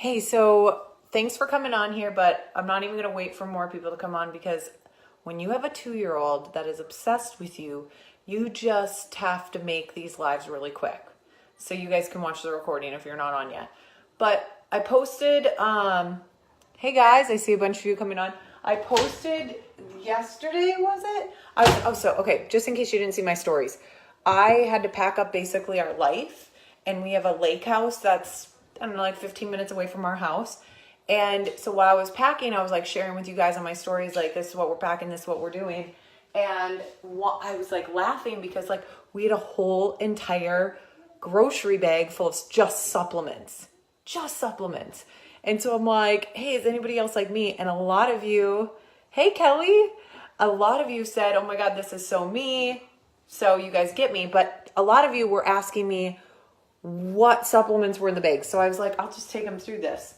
Hey, so thanks for coming on here, but I'm not even going to wait for more people to come on because when you have a 2-year-old that is obsessed with you, you just have to make these lives really quick. So you guys can watch the recording if you're not on yet. But I posted, hey guys, I see a bunch of you coming on. I posted yesterday, was it? Okay, just in case you didn't see my stories. I had to pack up basically our life, and we have a lake house that's, I don't know, like 15 minutes away from our house. And so while I was packing, I was like sharing with you guys on my stories, like, this is what we're packing, this is what we're doing. And I was like laughing because like we had a whole entire grocery bag full of just supplements. And so I'm like, hey, is anybody else like me? And a lot of you, hey, Kelly, a lot of you said, oh my God, this is so me. So you guys get me. But a lot of you were asking me what supplements were in the bag. So I was like, I'll just take them through this.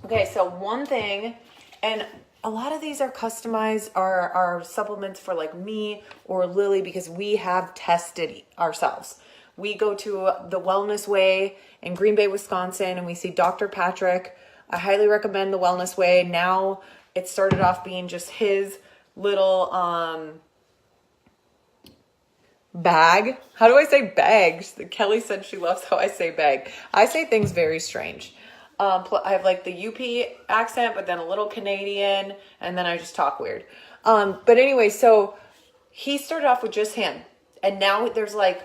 Okay, so one thing, and a lot of these are customized, are supplements for like me or Lily because we have tested ourselves. We go to the Wellness Way in Green Bay, Wisconsin, and we see Dr. Patrick. I highly recommend the Wellness Way. Now it started off being just his little bag. How do I say bag? Kelly said she loves how I say bag. I say things very strange. I have like the UP accent, but then a little Canadian, and then I just talk weird. But anyway, so he started off with just him, and now there's like,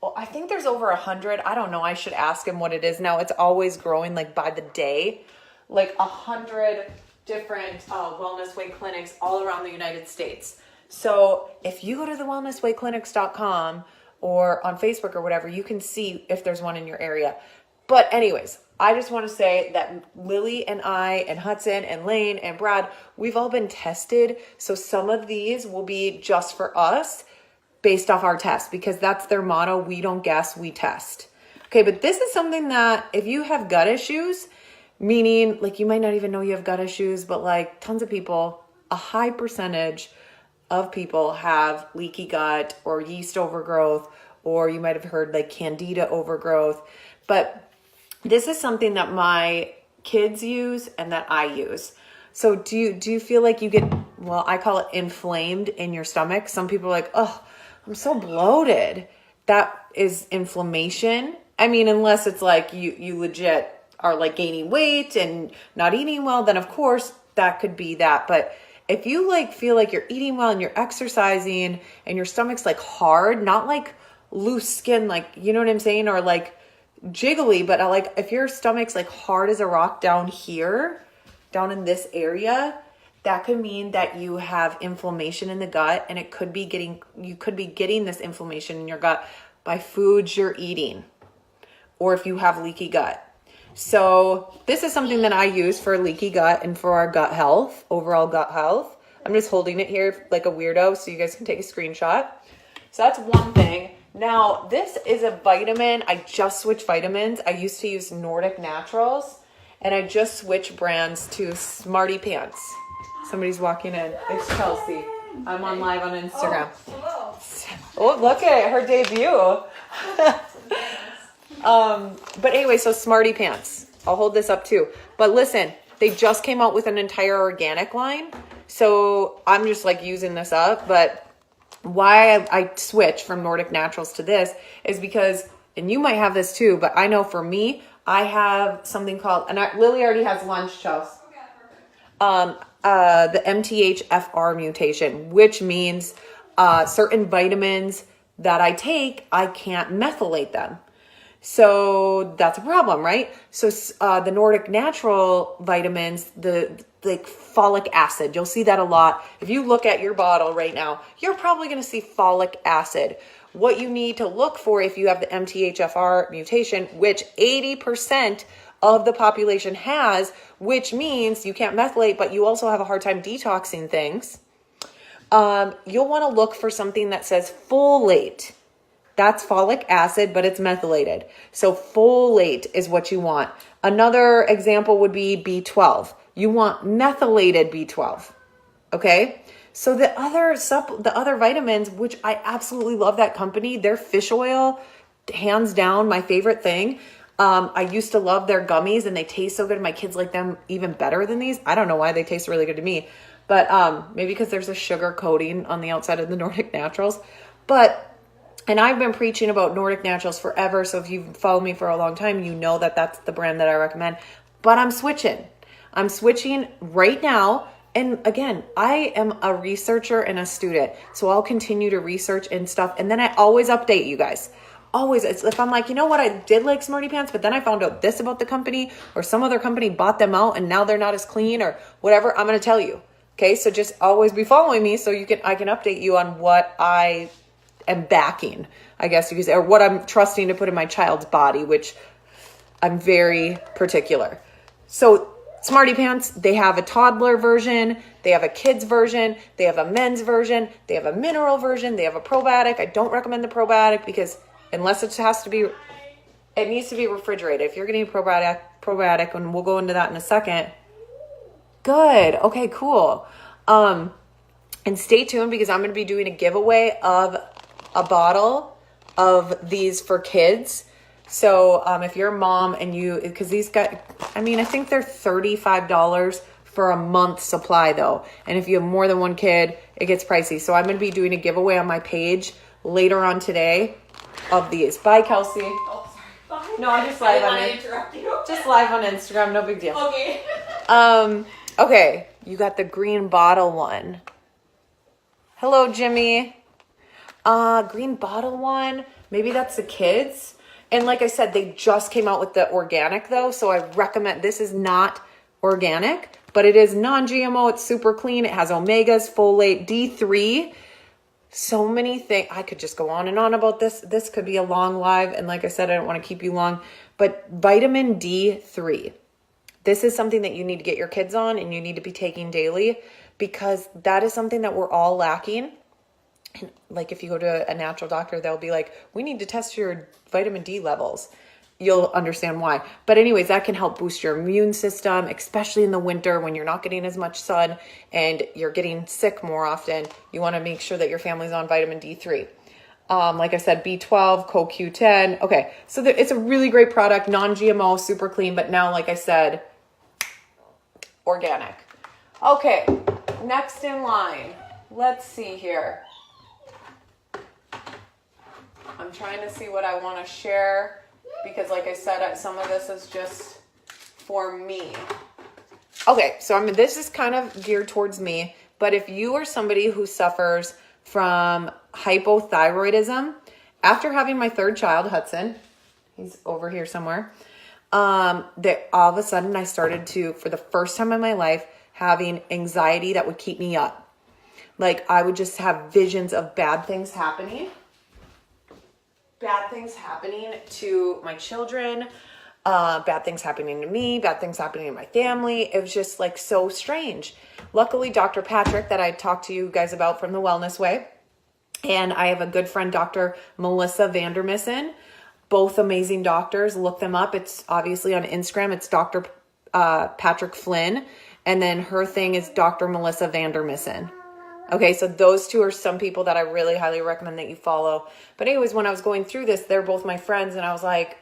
well, I think there's over 100. I don't know. I should ask him what it is now. It's always growing, like by the day, like 100 different Wellness Way clinics all around the United States. So if you go to the wellnesswayclinics.com or on Facebook or whatever, you can see if there's one in your area. But anyways, I just want to say that Lily and I and Hudson and Lane and Brad, we've all been tested. So some of these will be just for us based off our test because that's their motto. We don't guess, we test. Okay, but this is something that if you have gut issues, meaning like you might not even know you have gut issues, but like tons of people, a high percentage of people have leaky gut or yeast overgrowth, or you might have heard like candida overgrowth. But this is something that my kids use and that I use. So do you feel like you get, well, I call it inflamed in your stomach. Some people are like, oh, I'm so bloated. That is inflammation. I mean, unless it's like you legit are like gaining weight and not eating well, then of course that could be that. But if you like feel like you're eating well and you're exercising and your stomach's like hard, not like loose skin, like, you know what I'm saying? Or like jiggly, but like if your stomach's like hard as a rock down here, down in this area, that could mean that you have inflammation in the gut, and you could be getting this inflammation in your gut by foods you're eating, or if you have leaky gut. So this is something that I use for leaky gut and for our gut health, overall gut health. I'm just holding it here like a weirdo so you guys can take a screenshot. So that's one thing. Now, this is a vitamin. I just switched vitamins. I used to use Nordic Naturals, and I just switched brands to Smarty Pants. Somebody's walking in. It's Chelsea. I'm on live on Instagram. Oh, look at her debut. But anyway, so Smarty Pants. I'll hold this up too. But listen, they just came out with an entire organic line. So I'm just like using this up. But why I switched from Nordic Naturals to this is because, and you might have this too, but I know for me, I have something called, and Lily already has lunch, Chelsea. The MTHFR mutation, which means certain vitamins that I take, I can't methylate them. So that's a problem, right? So the Nordic Natural vitamins, the like folic acid, you'll see that a lot. If you look at your bottle right now, you're probably going to see folic acid. What you need to look for if you have the MTHFR mutation, which 80% of the population has, which means you can't methylate, but you also have a hard time detoxing things. You'll want to look for something that says folate. That's folic acid, but it's methylated. So folate is what you want. Another example would be B12. You want methylated B12. Okay? So the other vitamins, which I absolutely love that company, their fish oil, hands down my favorite thing. I used to love their gummies and they taste so good. My kids like them even better than these. I don't know why they taste really good to me, but maybe because there's a sugar coating on the outside of the Nordic Naturals. And I've been preaching about Nordic Naturals forever. So if you've followed me for a long time, you know that that's the brand that I recommend. But I'm switching. I'm switching right now. And again, I am a researcher and a student. So I'll continue to research and stuff. And then I always update you guys. Always. If I'm like, you know what, I did like Smarty Pants, but then I found out this about the company, or some other company bought them out and now they're not as clean or whatever, I'm going to tell you. Okay. So just always be following me so I can update you on what I am backing, I guess you could say, or what I'm trusting to put in my child's body, which I'm very particular. So Smarty Pants, they have a toddler version, they have a kids version, they have a men's version, they have a mineral version, they have a probiotic. I don't recommend the probiotic because unless it needs to be refrigerated. If you're getting a probiotic, and we'll go into that in a second. Good. Okay, cool. And stay tuned because I'm going to be doing a giveaway of a bottle of these for kids. So if you're a mom and because these got, I think they're $35 for a month supply though. And if you have more than one kid, it gets pricey. So I'm going to be doing a giveaway on my page later on today of these. Bye, Kelsey. Oh, sorry. Bye. No, I'm just live on it. Just live on Instagram. No big deal. Okay. Okay. You got the green bottle one. Hello, Jimmy. Green bottle one. Maybe that's the kids. And like I said, they just came out with the organic though. So I recommend, this is not organic, but it is non-GMO. It's super clean. It has omegas, folate, D3. So many things. I could just go on and on about this. This could be a long live. And like I said, I don't want to keep you long, but vitamin D3. This is something that you need to get your kids on and you need to be taking daily because that is something that we're all lacking. And like if you go to a natural doctor, they'll be like, we need to test your vitamin D levels. You'll understand why. But anyways, that can help boost your immune system, especially in the winter when you're not getting as much sun and you're getting sick more often. You want to make sure that your family's on vitamin D3. Like I said, B12, CoQ10. Okay, so it's a really great product, non-GMO, super clean, but now, like I said, organic. Okay, next in line. Let's see here. I'm trying to see what I want to share because like I said, some of this is just for me. Okay, so this is kind of geared towards me, but if you are somebody who suffers from hypothyroidism, after having my third child, Hudson, he's over here somewhere, that all of a sudden I started to, for the first time in my life, having anxiety that would keep me up. Like I would just have visions of bad things happening to my children, bad things happening to me, bad things happening to my family. It was just like so strange. Luckily, Dr. Patrick, that I talked to you guys about from the Wellness Way, and I have a good friend, Dr. Melissa Vandermissen, both amazing doctors. Look them up. It's obviously on Instagram. It's Dr. Patrick Flynn, and then her thing is Dr. Melissa Vandermissen. Okay, so those two are some people that I really highly recommend that you follow. But anyways, when I was going through this, they're both my friends, and I was like,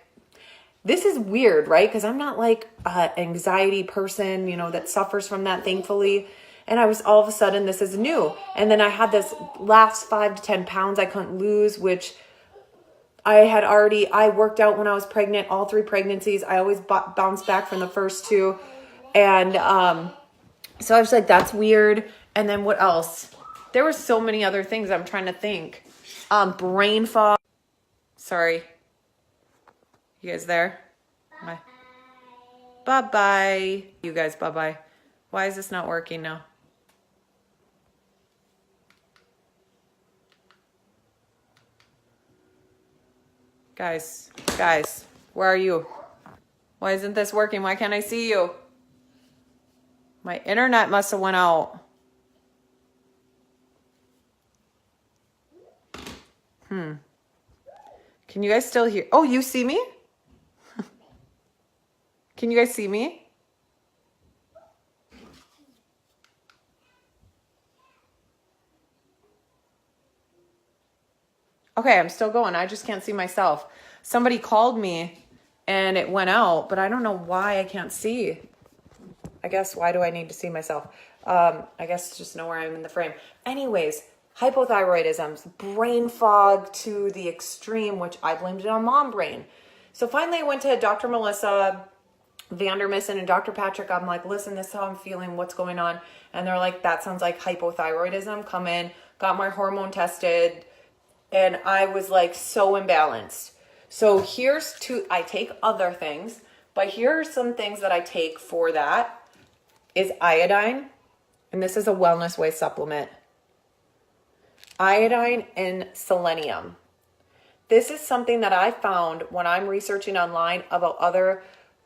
this is weird, right? Because I'm not like an anxiety person, that suffers from that, thankfully. And I was all of a sudden, this is new. And then I had this last 5 to 10 pounds I couldn't lose, which I worked out when I was pregnant, all 3 pregnancies. I always bounced back from the first 2. And so I was like, that's weird. And then what else? There were so many other things I'm trying to think. Brain fog. Sorry. You guys there? Bye. Bye-bye. You guys, bye-bye. Why is this not working now? Guys, where are you? Why isn't this working? Why can't I see you? My internet must have went out. Can you guys still hear? Oh, you see me? Can you guys see me? Okay, I'm still going. I just can't see myself. Somebody called me and it went out, but I don't know why I can't see. I guess, why do I need to see myself? I guess just know where I'm in the frame. Anyways, hypothyroidism, brain fog to the extreme, which I blamed it on mom brain. So finally I went to Dr. Melissa Vandermissen and Dr. Patrick. I'm like, listen, this is how I'm feeling. What's going on? And they're like, that sounds like hypothyroidism. Come in, got my hormone tested, and I was like so imbalanced. So I take other things, but here are some things that I take for that is iodine. And this is a Wellness Way supplement. Iodine and selenium. This is something that I found when I'm researching online about other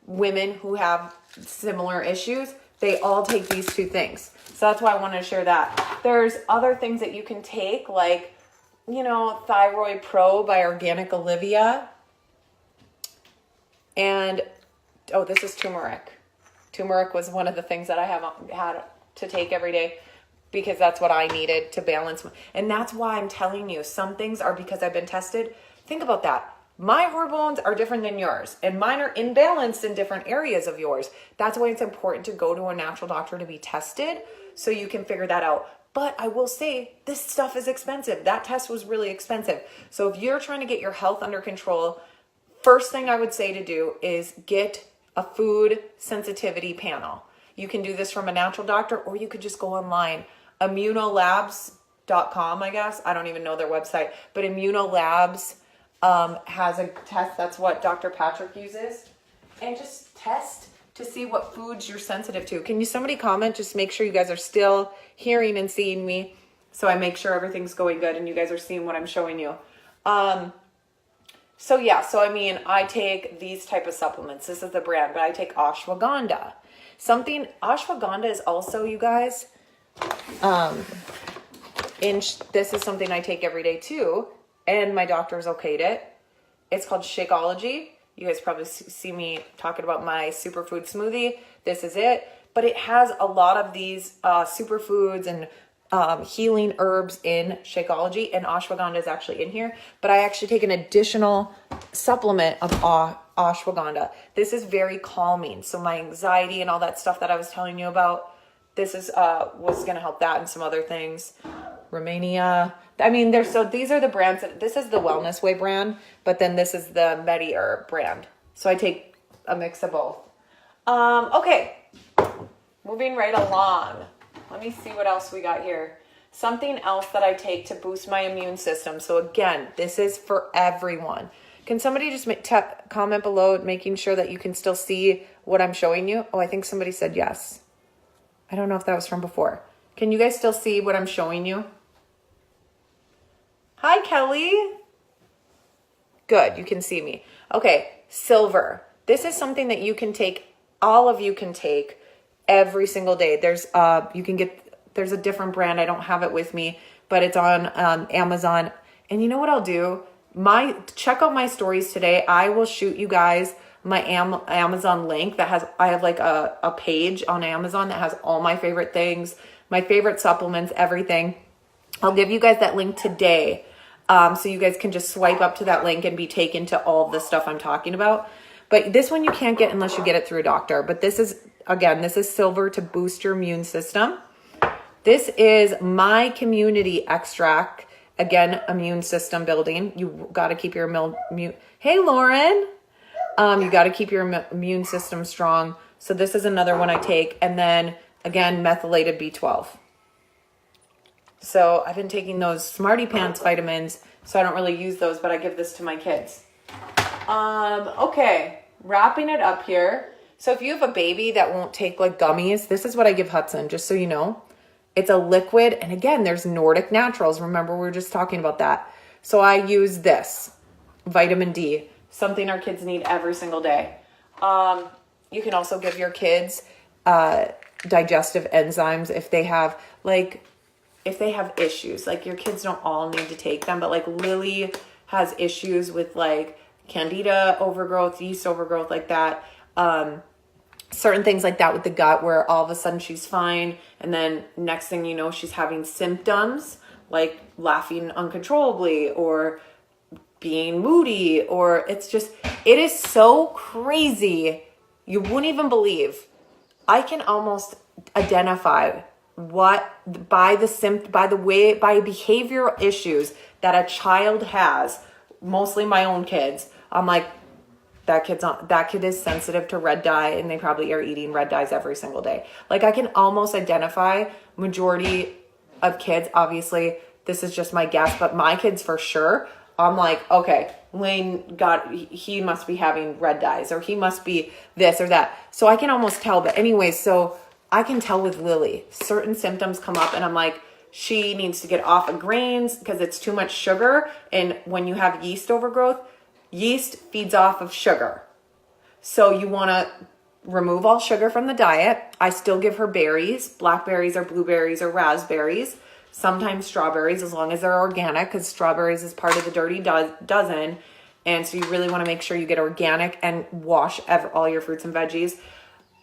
women who have similar issues. They all take these two things. So that's why I wanted to share that. There's other things that you can take, like, Thyroid Pro by Organic Olivia. And, this is turmeric. Turmeric was one of the things that I have had to take every day because that's what I needed to balance. And that's why I'm telling you, some things are because I've been tested. Think about that. My hormones are different than yours, and mine are imbalanced in different areas of yours. That's why it's important to go to a natural doctor to be tested so you can figure that out. But I will say, this stuff is expensive. That test was really expensive. So if you're trying to get your health under control, first thing I would say to do is get a food sensitivity panel. You can do this from a natural doctor, or you could just go online. Immunolabs.com, I guess. I don't even know their website, but Immunolabs has a test. That's what Dr. Patrick uses. And just test to see what foods you're sensitive to. Can somebody comment? Just make sure you guys are still hearing and seeing me, so I make sure everything's going good and you guys are seeing what I'm showing you. I take these type of supplements. This is the brand, but I take ashwagandha. Ashwagandha is also, you guys, this is something I take every day too, and my doctor's okayed it. It's called Shakeology. You guys probably see me talking about my superfood smoothie. This is it, but it has a lot of these superfoods and healing herbs in Shakeology, and ashwagandha is actually in here, but I actually take an additional supplement of ashwagandha. This is very calming. So my anxiety and all that stuff that I was telling you about, this is was going to help that and some other things. Romania. These are the brands. This is the Wellness Way brand, but then this is the MediHerb brand. So I take a mix of both. Okay, moving right along. Let me see what else we got here. Something else that I take to boost my immune system. So again, this is for everyone. Can somebody just comment below, making sure that you can still see what I'm showing you? Oh, I think somebody said yes. I don't know if that was from before. Can you guys still see what I'm showing you? Hi, Kelly. Good, you can see me. Okay, silver. This is something that you can take, all of you can take every single day. There's a different brand. I don't have it with me, but it's on Amazon. And you know what I'll do? Check out my stories today. I will shoot you guys my Amazon link I have like a page on Amazon that has all my favorite things, my favorite supplements, everything. I'll give you guys that link today. So you guys can just swipe up to that link and be taken to all of the stuff I'm talking about. But this one you can't get unless you get it through a doctor. But this is silver to boost your immune system. This is my community extract. Again, immune system building. You got to keep your immune. Hey, Lauren. You got to keep your immune system strong. So this is another one I take. And then again, methylated B12. So I've been taking those Smarty Pants vitamins, so I don't really use those, but I give this to my kids. Okay, wrapping it up here. So if you have a baby that won't take like gummies, this is what I give Hudson, just so you know. It's a liquid, and again, there's Nordic Naturals. Remember, we were just talking about that. So I use this, vitamin D, something our kids need every single day. You can also give your kids digestive enzymes if they have issues. Like, your kids don't all need to take them, but like Lily has issues with like candida overgrowth, yeast overgrowth, like that. Certain things like that with the gut, where all of a sudden she's fine, and then next thing you know, she's having symptoms like laughing uncontrollably or being moody, or it's just, It is so crazy. You wouldn't even believe. I can almost identify by behavioral issues that a child has, mostly my own kids. I'm like, that kid is sensitive to red dye, and they probably are eating red dyes every single day. Like, I can almost identify majority of kids. Obviously, this is just my guess, but my kids for sure. I'm like, okay, Lane he must be having red dyes, or he must be this or that. So I can almost tell. But anyways, so I can tell with Lily, certain symptoms come up, and I'm like, she needs to get off of grains because it's too much sugar. And when you have yeast overgrowth, yeast feeds off of sugar. So you want to remove all sugar from the diet. I still give her berries, blackberries or blueberries or raspberries, sometimes strawberries, as long as they're organic, because strawberries is part of the dirty dozen. And so you really want to make sure you get organic and wash all your fruits and veggies.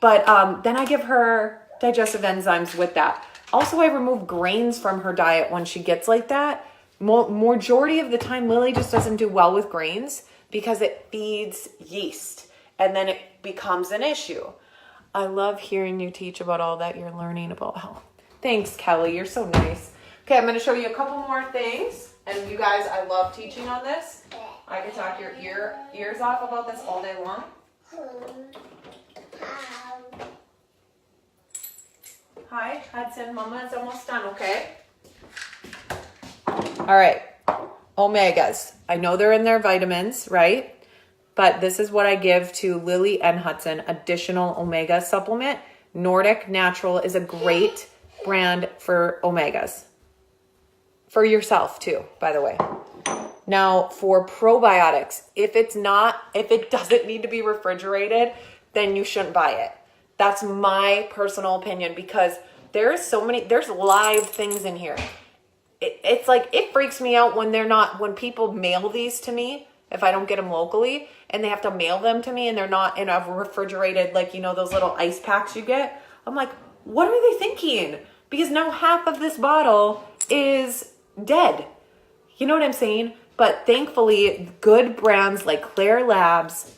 But then I give her digestive enzymes with that. Also, I remove grains from her diet when she gets like that. Majority of the time, Lily just doesn't do well with grains because it feeds yeast, and then it becomes an issue. I love hearing you teach about all that you're learning about health. Thanks, Kelly. You're so nice. Okay, I'm going to show you a couple more things. And you guys, I love teaching on this. I could talk your ears off about this all day long. Hi, Hudson. Mama's almost done, okay? All right. Omegas. I know they're in their vitamins, right? But this is what I give to Lily and Hudson. Additional omega supplement. Nordic Natural is a great brand for omegas. For yourself too, by the way. Now, for probiotics, if it doesn't need to be refrigerated, then you shouldn't buy it. That's my personal opinion, because there's live things in here. It's like, it freaks me out when people mail these to me, if I don't get them locally, and they have to mail them to me and they're not in a refrigerated, like, those little ice packs you get. I'm like, what are they thinking? Because now half of this bottle is dead. You know what I'm saying? But thankfully, good brands like Claire Labs,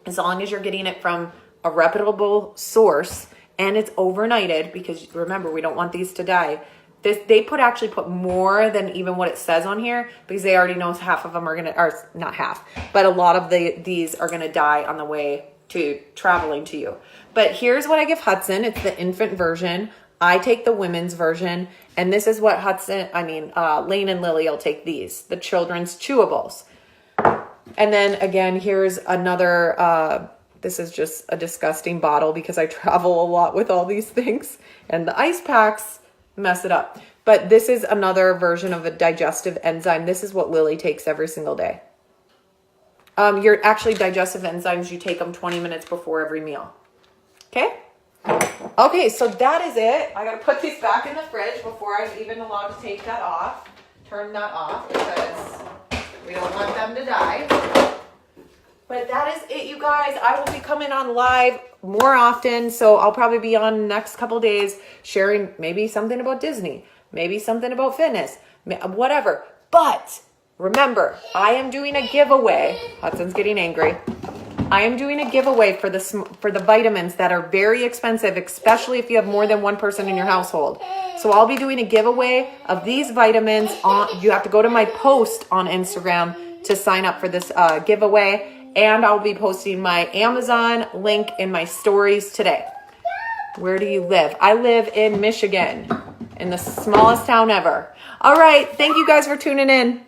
as long as you're getting it from a reputable source and it's overnighted, because remember, we don't want these to die. They actually put more than even what it says on here, because they already know half of them are gonna, or not half, but a lot of these are gonna die on the way to traveling to you. But here's what I give Hudson. It's the infant version. I take the women's version, and this is what Lane and Lily will take these, the children's chewables. And then again, here's another, this is just a disgusting bottle because I travel a lot with all these things, and the ice packs mess it up. But this is another version of a digestive enzyme. This is what Lily takes every single day. Your actually digestive enzymes, you take them 20 minutes before every meal. Okay? Okay, so that is it. I gotta put these back in the fridge before I'm even allowed to take that off. Turn that off because we don't want them to die. But that is it, you guys. I will be coming on live more often, so I'll probably be on the next couple days sharing maybe something about Disney, maybe something about fitness, whatever. But remember, I am doing a giveaway. Hudson's getting angry. I am doing a giveaway for the vitamins that are very expensive, especially if you have more than one person in your household. So I'll be doing a giveaway of these vitamins. You have to go to my post on Instagram to sign up for this giveaway. And I'll be posting my Amazon link in my stories today. Where do you live? I live in Michigan, in the smallest town ever. All right. Thank you guys for tuning in.